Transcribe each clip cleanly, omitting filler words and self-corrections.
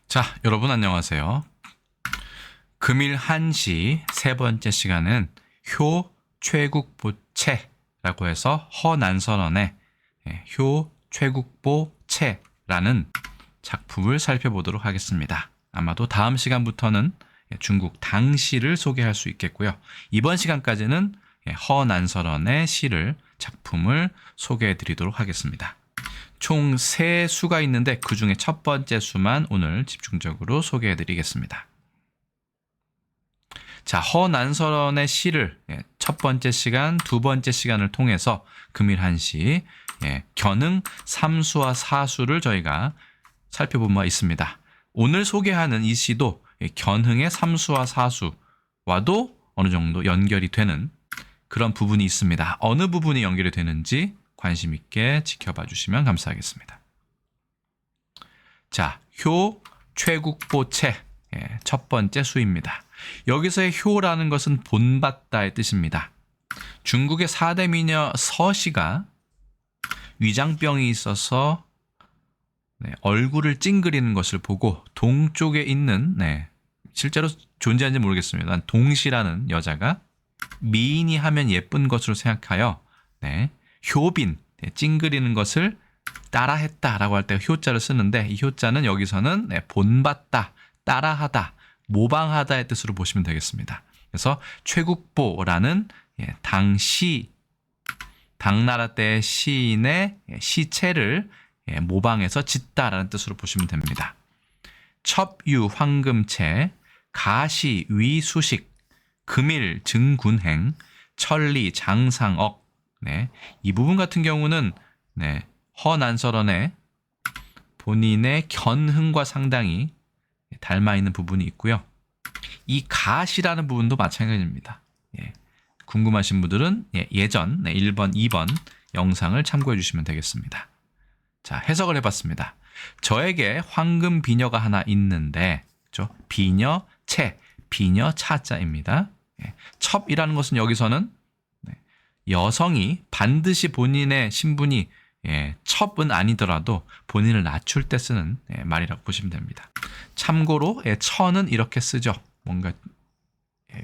자, 여러분 안녕하세요. 금일 1시 세 번째 시간은 효 최국보채라고 해서 허난선언의 효 최국보채라는 작품을 살펴보도록 하겠습니다. 아마도 다음 시간부터는 중국 당시를 소개할 수 있겠고요. 이번 시간까지는 허난선언의 시를 작품을 소개해 드리도록 하겠습니다. 총 3수가 있는데 그 중에 첫 번째 수만 오늘 집중적으로 소개해 드리겠습니다. 자, 허난선언의 시를 첫 번째 시간, 두 번째 시간을 통해서 금일 1시 견흥 3수와 4수를 저희가 살펴본 바 있습니다. 오늘 소개하는 이 시도 견흥의 3수와 4수와도 어느 정도 연결이 되는 그런 부분이 있습니다. 어느 부분이 연결이 되는지 관심 있게 지켜봐 주시면 감사하겠습니다. 자, 효 최국보채 첫 번째 수입니다. 여기서의 효라는 것은 본받다의 뜻입니다. 중국의 4대 미녀 서씨가 위장병이 있어서 얼굴을 찡그리는 것을 보고 동쪽에 있는 실제로 존재하는지 모르겠습니다. 동시라는 여자가 미인이 하면 예쁜 것으로 생각하여 효빈, 찡그리는 것을 따라했다라고 할 때 효자를 쓰는데 이 효자는 여기서는 본받다, 따라하다, 모방하다의 뜻으로 보시면 되겠습니다. 그래서 최국보라는 당시, 당나라 때의 시인의 시체를 모방해서 짓다라는 뜻으로 보시면 됩니다. 첩유 황금채, 가시 위수식, 금일 증군행, 천리 장상억. 이 부분 같은 경우는 허난선언의 본인의 견흥과 상당히 닮아 있는 부분이 있고요. 이 가시라는 부분도 마찬가지입니다. 궁금하신 분들은 예전 1번, 2번 영상을 참고해 주시면 되겠습니다. 자, 해석을 해봤습니다. 저에게 황금 비녀가 하나 있는데, 그렇죠? 비녀, 채, 비녀, 차자입니다. 첩이라는 것은 여기서는 여성이 반드시 본인의 신분이 첩은 아니더라도 본인을 낮출 때 쓰는 말이라고 보시면 됩니다. 참고로 처는 이렇게 쓰죠. 뭔가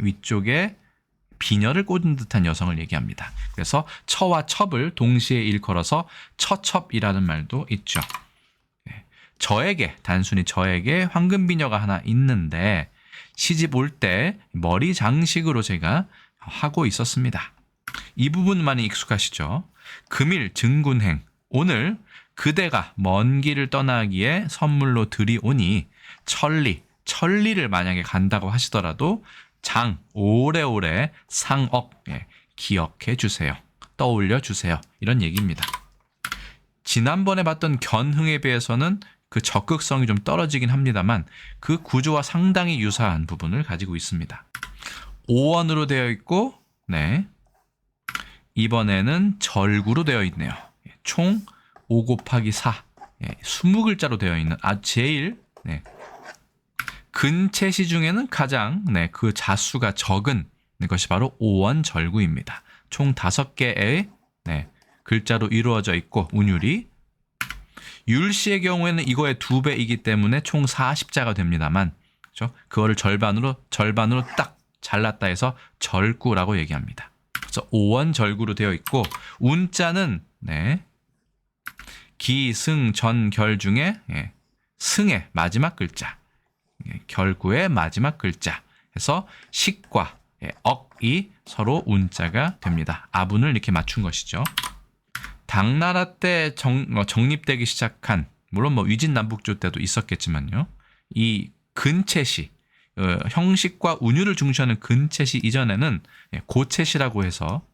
위쪽에 비녀를 꽂은 듯한 여성을 얘기합니다. 그래서 처와 첩을 동시에 일컬어서 처첩이라는 말도 있죠. 저에게, 단순히 저에게 황금 비녀가 하나 있는데 시집 올 때 머리 장식으로 제가 하고 있었습니다. 이 부분 많이 익숙하시죠? 금일 증군행, 오늘 그대가 먼 길을 떠나기에 선물로 드리오니 천리를 만약에 간다고 하시더라도 장, 오래오래 상억, 기억해 주세요. 떠올려 주세요. 이런 얘기입니다. 지난번에 봤던 견흥에 비해서는 그 적극성이 좀 떨어지긴 합니다만 그 구조와 상당히 유사한 부분을 가지고 있습니다. 5원으로 되어 있고, 이번에는 절구로 되어 있네요. 총 5 곱하기 4, 20글자로 되어 있는 제일 근채시 중에는 가장 그 자수가 적은 것이 바로 5원 절구입니다. 총 5개의 글자로 이루어져 있고 운율이 율시의 경우에는 이거의 2배이기 때문에 총 40자가 됩니다만, 그렇죠? 그거를 절반으로 딱 잘랐다 해서 절구라고 얘기합니다. 그래서 5원 절구로 되어 있고 운자는 기, 승, 전, 결 중에 승의 마지막 글자, 결구의 마지막 글자 해서 식과 억이 서로 운자가 됩니다. 아분을 이렇게 맞춘 것이죠. 당나라 때 정립되기 시작한, 물론 위진남북조 때도 있었겠지만요. 이 근채시, 형식과 운율을 중시하는 근채시 이전에는 고채시라고 해서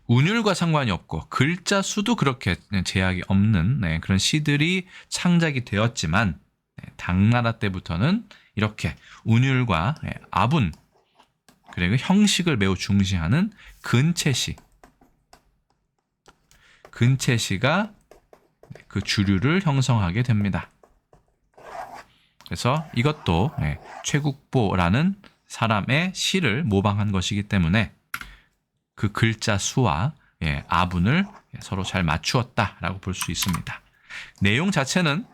운율과 상관이 없고 글자 수도 그렇게 제약이 없는 그런 시들이 창작이 되었지만 당나라 때부터는 이렇게 운율과 아분 그리고 형식을 매우 중시하는 근채시가 그 주류를 형성하게 됩니다. 그래서 이것도 최국보라는 사람의 시를 모방한 것이기 때문에 그 글자 수와 아분을 서로 잘 맞추었다라고 볼 수 있습니다. 내용 자체는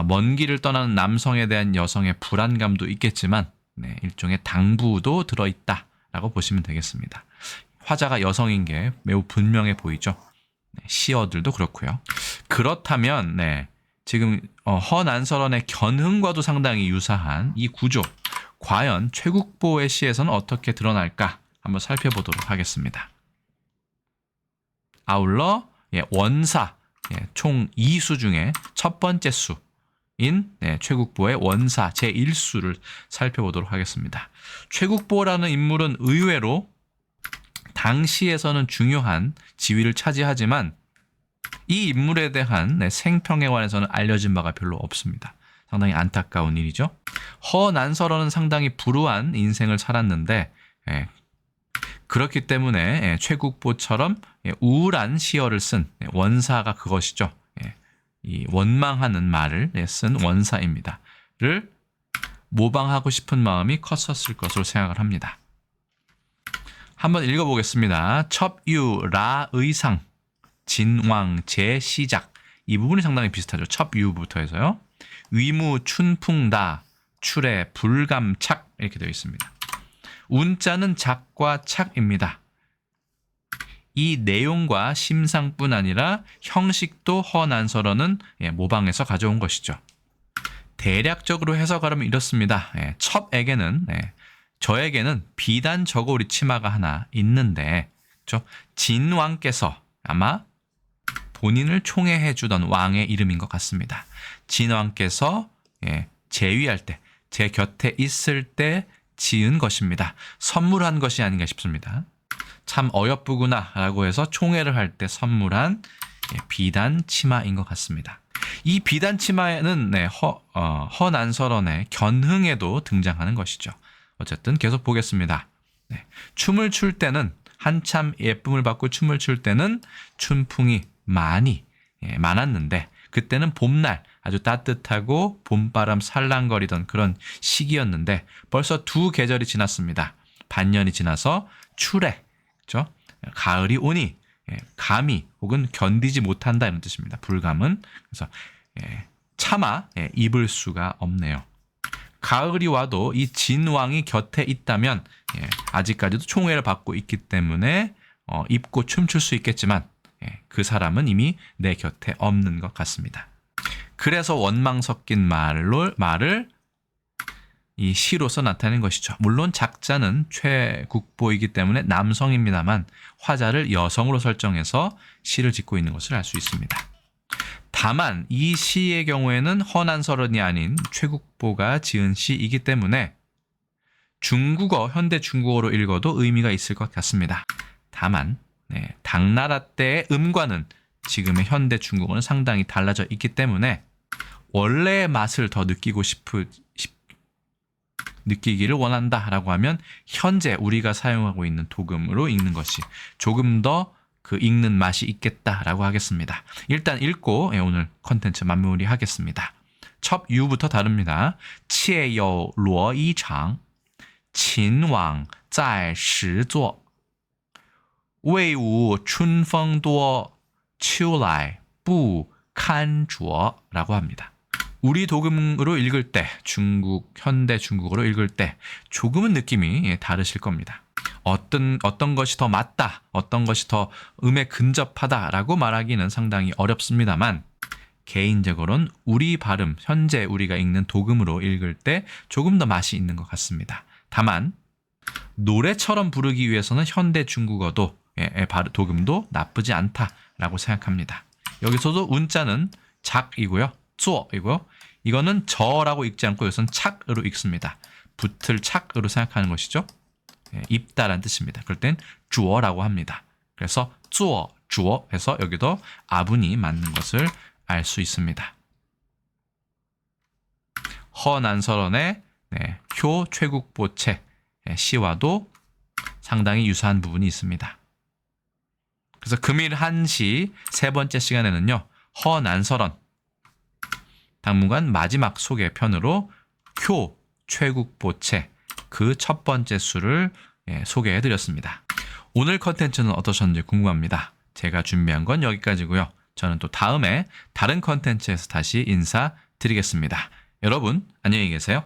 먼 길을 떠나는 남성에 대한 여성의 불안감도 있겠지만 일종의 당부도 들어있다라고 보시면 되겠습니다. 화자가 여성인 게 매우 분명해 보이죠. 시어들도 그렇고요. 그렇다면 지금 허난설원의 견흥과도 상당히 유사한 이 구조, 과연 최국보의 시에서는 어떻게 드러날까 한번 살펴보도록 하겠습니다. 아울러 원사, 총 2수 중에 첫 번째 수인 최국보의 원사 제1수를 살펴보도록 하겠습니다. 최국보라는 인물은 의외로 당시에서는 중요한 지위를 차지하지만 이 인물에 대한 생평에 관해서는 알려진 바가 별로 없습니다. 상당히 안타까운 일이죠. 허난설원은 상당히 불우한 인생을 살았는데 그렇기 때문에 최국보처럼 우울한 시어를 쓴 원사가 그것이죠. 이 원망하는 말을 쓴 원사입니다. 를 모방하고 싶은 마음이 컸었을 것으로 생각을 합니다. 한번 읽어보겠습니다. 첩유라의상 진왕 제시작 이 부분이 상당히 비슷하죠. 첩유부터 해서요. 위무 춘풍다 출애 불감착 이렇게 되어 있습니다. 운자는 작과 착입니다. 이 내용과 심상뿐 아니라 형식도 허난설원은 모방해서 가져온 것이죠. 대략적으로 해석하려면 이렇습니다. 첩에게는 저에게는 비단 저고리 치마가 하나 있는데 그렇죠? 진왕께서 아마 본인을 총애해 주던 왕의 이름인 것 같습니다. 진왕께서 재위할 때, 제 곁에 있을 때 지은 것입니다. 선물한 것이 아닌가 싶습니다. 참 어여쁘구나 라고 해서 총애를 할 때 선물한 비단 치마인 것 같습니다. 이 비단 치마에는 허난설원의 견흥에도 등장하는 것이죠. 어쨌든 계속 보겠습니다. 춤을 출 때는 한참 예쁨을 받고 춤을 출 때는 춘풍이 많았는데 그때는 봄날 아주 따뜻하고 봄바람 살랑거리던 그런 시기였는데 벌써 2계절이 지났습니다. 반년이 지나서 출애, 그렇죠? 가을이 오니 감히 혹은 견디지 못한다 이런 뜻입니다. 불감은 그래서 차마 입을 수가 없네요. 가을이 와도 이 진왕이 곁에 있다면 아직까지도 총애를 받고 있기 때문에 입고 춤출 수 있겠지만 그 사람은 이미 내 곁에 없는 것 같습니다. 그래서 원망 섞인 말을 이 시로서 나타낸 것이죠. 물론 작자는 최국보이기 때문에 남성입니다만 화자를 여성으로 설정해서 시를 짓고 있는 것을 알 수 있습니다. 다만 이 시의 경우에는 허난설원이 아닌 최국보가 지은 시이기 때문에 중국어, 현대 중국어로 읽어도 의미가 있을 것 같습니다. 다만 당나라 때의 음과는 지금의 현대 중국어는 상당히 달라져 있기 때문에 원래의 맛을 더 느끼기를 원한다라고 하면 현재 우리가 사용하고 있는 도금으로 읽는 것이 조금 더 그 읽는 맛이 있겠다라고 하겠습니다. 일단 읽고 오늘 컨텐츠 마무리하겠습니다. 첫 유부터 다릅니다. 妾有罗衣裳 秦王在石座 魏无春风多 秋来不堪着라고 합니다. 우리 도금으로 읽을 때 현대 중국어로 읽을 때 조금은 느낌이 다르실 겁니다. 어떤 것이 더 맞다, 어떤 것이 더 음에 근접하다라고 말하기는 상당히 어렵습니다만 개인적으로는 우리 발음, 현재 우리가 읽는 도금으로 읽을 때 조금 더 맛이 있는 것 같습니다. 다만 노래처럼 부르기 위해서는 현대 중국어도 도금도 나쁘지 않다라고 생각합니다. 여기서도 운자는 작이고요. 쪼이고요. 이거는 저라고 읽지 않고 여기서는 착으로 읽습니다. 붙을 착으로 생각하는 것이죠. 입다란 뜻입니다. 그럴 땐 주어라고 합니다. 그래서 주어, 주어 해서 여기도 아분이 맞는 것을 알 수 있습니다. 허난설원의 효 최국보체 시와도 상당히 유사한 부분이 있습니다. 그래서 금일 한시 세 번째 시간에는요. 허난설원 당분간 마지막 소개 편으로 효 최국보체 그 첫 번째 수를 소개해드렸습니다. 오늘 컨텐츠는 어떠셨는지 궁금합니다. 제가 준비한 건 여기까지고요. 저는 또 다음에 다른 컨텐츠에서 다시 인사드리겠습니다. 여러분 안녕히 계세요.